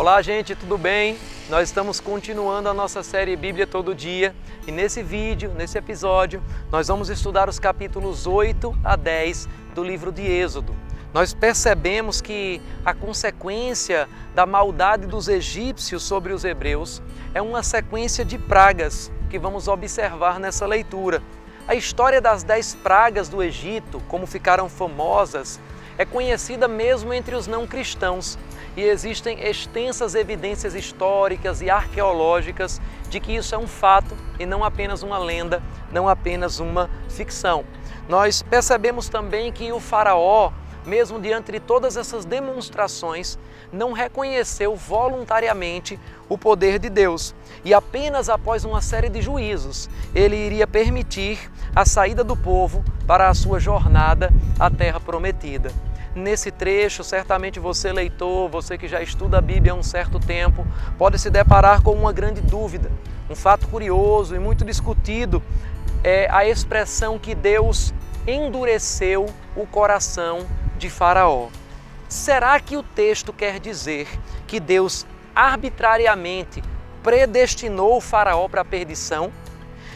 Olá, gente, tudo bem? Nós estamos continuando a nossa série Bíblia Todo Dia e nesse vídeo, nesse episódio, nós vamos estudar os capítulos 8 a 10 do livro de Êxodo. Nós percebemos que a consequência da maldade dos egípcios sobre os hebreus é uma sequência de pragas que vamos observar nessa leitura. A história das 10 pragas do Egito, como ficaram famosas, é conhecida mesmo entre os não cristãos e existem extensas evidências históricas e arqueológicas de que isso é um fato e não apenas uma lenda, não apenas uma ficção. Nós percebemos também que o faraó, mesmo diante de todas essas demonstrações, não reconheceu voluntariamente o poder de Deus e apenas após uma série de juízos ele iria permitir a saída do povo para a sua jornada à Terra Prometida. Nesse trecho, certamente você, leitor, você que já estuda a Bíblia há um certo tempo, pode se deparar com uma grande dúvida. Um fato curioso e muito discutido é a expressão que Deus endureceu o coração de Faraó. Será que o texto quer dizer que Deus arbitrariamente predestinou o Faraó para a perdição?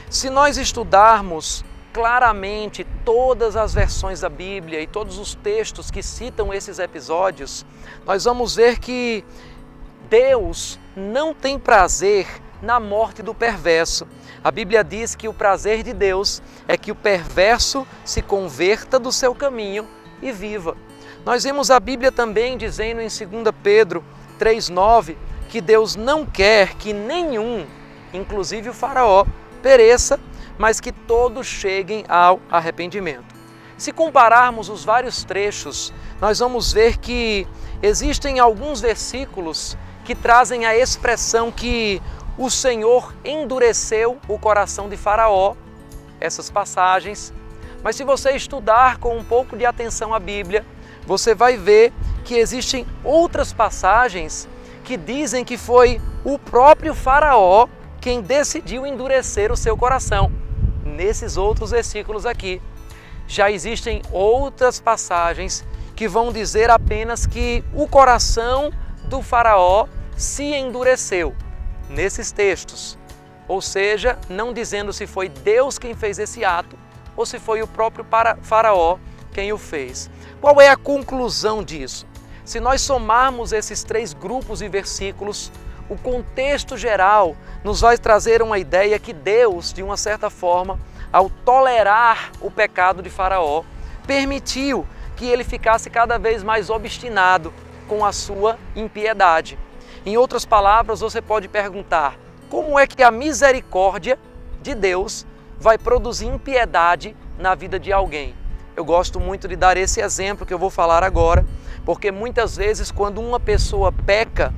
Se nós estudarmos claramente todas as versões da Bíblia e todos os textos que citam esses episódios, nós vamos ver que Deus não tem prazer na morte do perverso. A Bíblia diz que o prazer de Deus é que o perverso se converta do seu caminho e viva. Nós vemos a Bíblia também dizendo em 2 Pedro 3,9 que Deus não quer que nenhum, inclusive o faraó, pereça, mas que todos cheguem ao arrependimento. Se compararmos os vários trechos, nós vamos ver que existem alguns versículos que trazem a expressão que o Senhor endureceu o coração de Faraó, essas passagens. Mas se você estudar com um pouco de atenção a Bíblia, você vai ver que existem outras passagens que dizem que foi o próprio Faraó quem decidiu endurecer o seu coração. Nesses outros versículos aqui, já existem outras passagens que vão dizer apenas que o coração do Faraó se endureceu nesses textos. Ou seja, não dizendo se foi Deus quem fez esse ato ou se foi o próprio Faraó quem o fez. Qual é a conclusão disso? Se nós somarmos esses 3 grupos de versículos, o contexto geral nos vai trazer uma ideia que Deus, de uma certa forma, ao tolerar o pecado de Faraó, permitiu que ele ficasse cada vez mais obstinado com a sua impiedade. Em outras palavras, você pode perguntar: como é que a misericórdia de Deus vai produzir impiedade na vida de alguém? Eu gosto muito de dar esse exemplo que eu vou falar agora, porque muitas vezes quando uma pessoa peca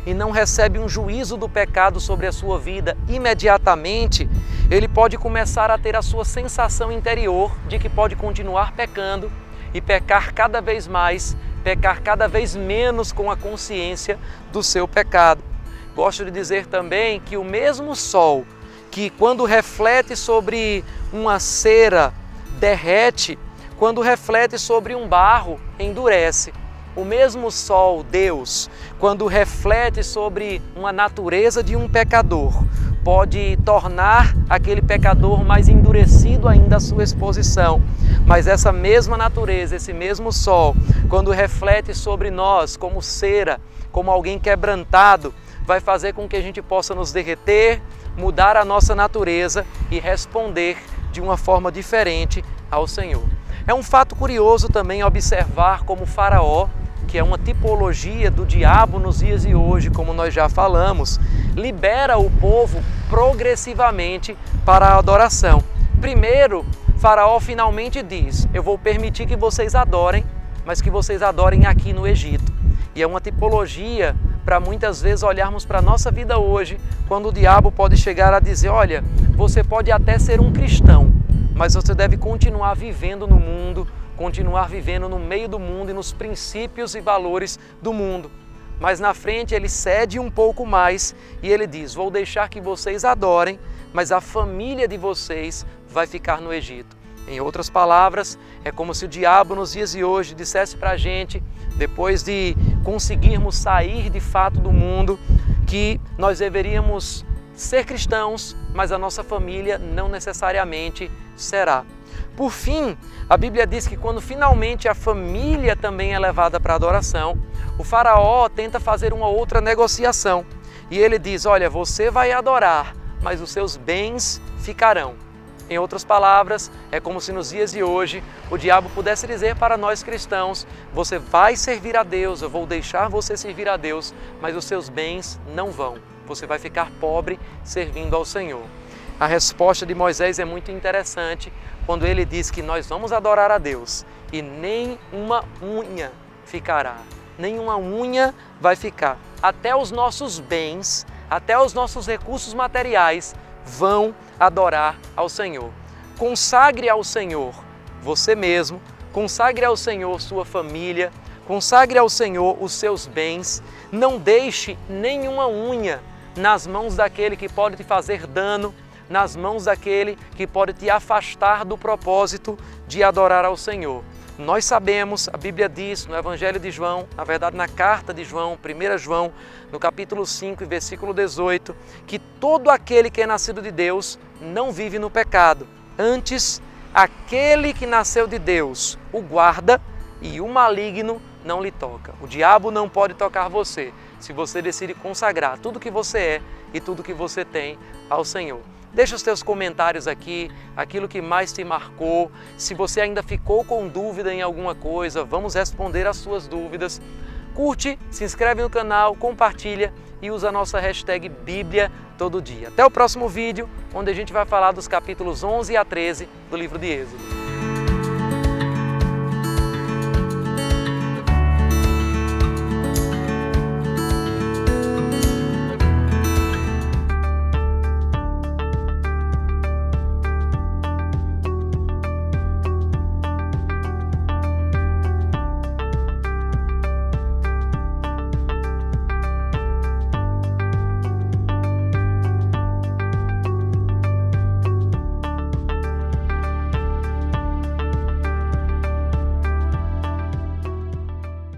e não recebe um juízo do pecado sobre a sua vida imediatamente, ele pode começar a ter a sua sensação interior de que pode continuar pecando e pecar cada vez mais, pecar cada vez menos com a consciência do seu pecado. Gosto de dizer também que o mesmo sol que quando reflete sobre uma cera derrete, quando reflete sobre um barro endurece. O mesmo sol, Deus, quando reflete sobre uma natureza de um pecador, pode tornar aquele pecador mais endurecido ainda à sua exposição. Mas essa mesma natureza, esse mesmo sol, quando reflete sobre nós como cera, como alguém quebrantado, vai fazer com que a gente possa nos derreter, mudar a nossa natureza e responder de uma forma diferente ao Senhor. É um fato curioso também observar como o Faraó, que é uma tipologia do diabo nos dias de hoje, como nós já falamos, libera o povo progressivamente para a adoração. Primeiro, Faraó finalmente diz: eu vou permitir que vocês adorem, mas que vocês adorem aqui no Egito. E é uma tipologia para muitas vezes olharmos para a nossa vida hoje, quando o diabo pode chegar a dizer: olha, você pode até ser um cristão, mas você deve continuar vivendo no mundo, continuar vivendo no meio do mundo e nos princípios e valores do mundo. Mas na frente ele cede um pouco mais e ele diz: vou deixar que vocês adorem, mas a família de vocês vai ficar no Egito. Em outras palavras, é como se o diabo nos dias de hoje dissesse para a gente: depois de conseguirmos sair de fato do mundo, que nós deveríamos ser cristãos, mas a nossa família não necessariamente será. Por fim, a Bíblia diz que quando finalmente a família também é levada para a adoração, o faraó tenta fazer uma outra negociação. E ele diz, olha, você vai adorar, mas os seus bens ficarão. Em outras palavras, é como se nos dias de hoje o diabo pudesse dizer para nós cristãos, você vai servir a Deus, eu vou deixar você servir a Deus, mas os seus bens não vão. Você vai ficar pobre servindo ao Senhor. A resposta de Moisés é muito interessante quando ele diz que nós vamos adorar a Deus e nem uma unha ficará, nenhuma unha vai ficar. Até os nossos bens, até os nossos recursos materiais vão adorar ao Senhor. Consagre ao Senhor você mesmo, consagre ao Senhor sua família, consagre ao Senhor os seus bens, não deixe nenhuma unha nas mãos daquele que pode te fazer dano, nas mãos daquele que pode te afastar do propósito de adorar ao Senhor. Nós sabemos, a Bíblia diz no Evangelho de João, na verdade na carta de João, 1 João, no capítulo 5, versículo 18, que todo aquele que é nascido de Deus não vive no pecado. Antes, aquele que nasceu de Deus o guarda e o maligno não lhe toca. O diabo não pode tocar você se você decide consagrar tudo que você é e tudo que você tem ao Senhor. Deixa os teus comentários aqui, aquilo que mais te marcou. Se você ainda ficou com dúvida em alguma coisa, vamos responder as suas dúvidas. Curte, se inscreve no canal, compartilha e usa a nossa hashtag Bíblia Todo Dia. Até o próximo vídeo, onde a gente vai falar dos capítulos 11 a 13 do livro de Êxodo.